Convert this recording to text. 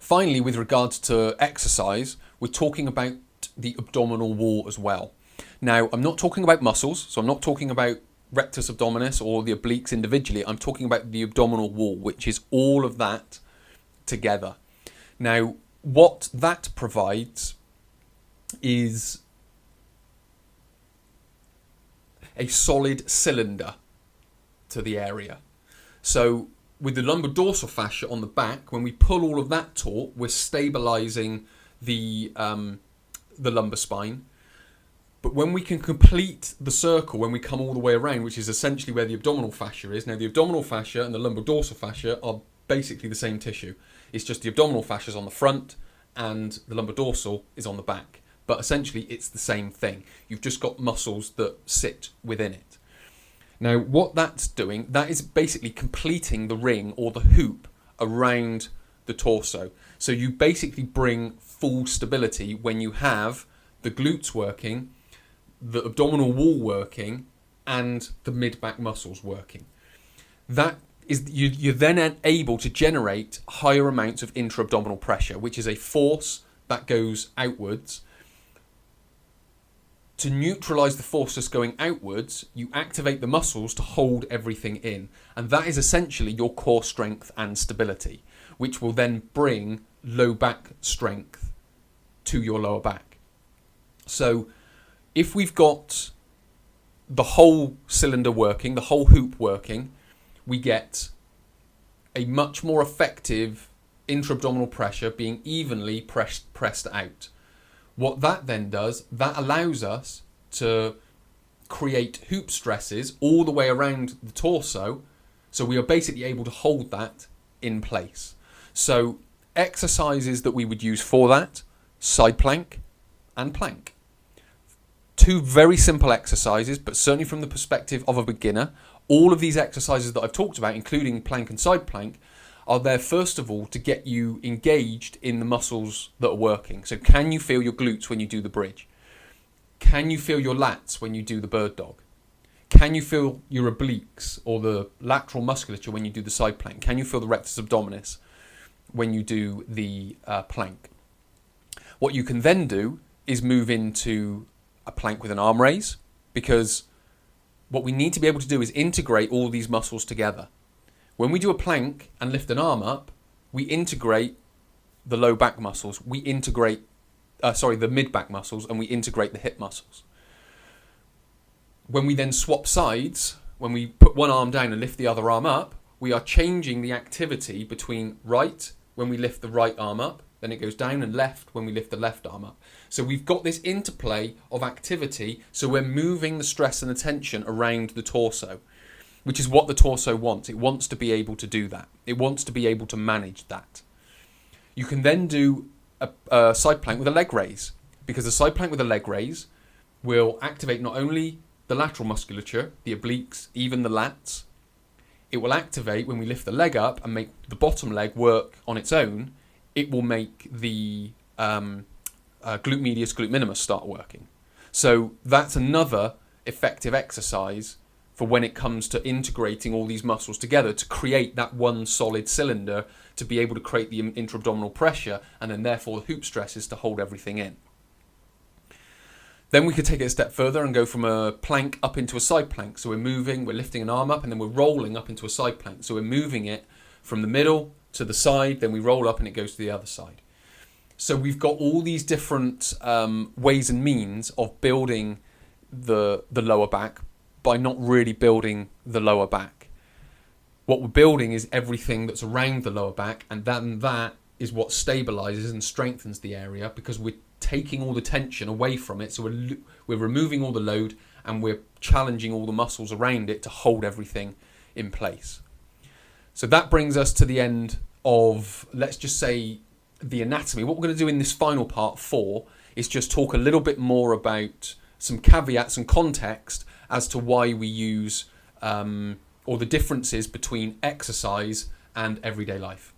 Finally, with regards to exercise, we're talking about the abdominal wall as well. Now, I'm not talking about muscles, so I'm not talking about rectus abdominis or the obliques individually. I'm talking about the abdominal wall, which is all of that together. Now, what that provides is a solid cylinder to the area. So with the lumbar-dorsal fascia on the back, when we pull all of that taut, we're stabilizing the lumbar spine. But when we can complete the circle, when we come all the way around, which is essentially where the abdominal fascia is. Now, the abdominal fascia and the lumbar-dorsal fascia are basically the same tissue. It's just the abdominal fascia is on the front and the lumbar-dorsal is on the back. But essentially, it's the same thing. You've just got muscles that sit within it. Now, what that's doing, that is basically completing the ring or the hoop around the torso. So you basically bring full stability when you have the glutes working, the abdominal wall working, and the mid-back muscles working. That is, you're then able to generate higher amounts of intra-abdominal pressure, which is a force that goes outwards. To neutralize the force that's going outwards, you activate the muscles to hold everything in. And that is essentially your core strength and stability, which will then bring low back strength to your lower back. So if we've got the whole cylinder working, the whole hoop working, we get a much more effective intra-abdominal pressure being evenly pressed out. What that then does, that allows us to create hoop stresses all the way around the torso. So we are basically able to hold that in place. So exercises that we would use for that, side plank and plank. Two very simple exercises, but certainly from the perspective of a beginner, all of these exercises that I've talked about, including plank and side plank, are there first of all to get you engaged in the muscles that are working. So can you feel your glutes when you do the bridge? Can you feel your lats when you do the bird dog? Can you feel your obliques or the lateral musculature when you do the side plank? Can you feel the rectus abdominis when you do the plank? What you can then do is move into a plank with an arm raise, because what we need to be able to do is integrate all these muscles together. When we do a plank and lift an arm up, we integrate the low back muscles, the mid back muscles, and we integrate the hip muscles. When we then swap sides, when we put one arm down and lift the other arm up, we are changing the activity between right when we lift the right arm up, then it goes down, and left when we lift the left arm up. So we've got this interplay of activity, so we're moving the stress and the tension around the torso, which is what the torso wants. It wants to be able to do that. It wants to be able to manage that. You can then do a side plank with a leg raise, because the side plank with a leg raise will activate not only the lateral musculature, the obliques, even the lats. It will activate when we lift the leg up and make the bottom leg work on its own. It will make the glute medius, glute minimus start working. So that's another effective exercise for when it comes to integrating all these muscles together to create that one solid cylinder, to be able to create the intra-abdominal pressure, and then therefore the hoop stresses to hold everything in. Then we could take it a step further and go from a plank up into a side plank. So we're lifting an arm up, and then we're rolling up into a side plank. So we're moving it from the middle to the side, then we roll up and it goes to the other side. So we've got all these different ways and means of building the lower back by not really building the lower back. What we're building is everything that's around the lower back, and then that is what stabilizes and strengthens the area, because we're taking all the tension away from it. So we're removing all the load, and we're challenging all the muscles around it to hold everything in place. So that brings us to the end of, let's just say, the anatomy. What we're going to do in this final part 4 is just talk a little bit more about some caveats and context as to why we use or the differences between exercise and everyday life.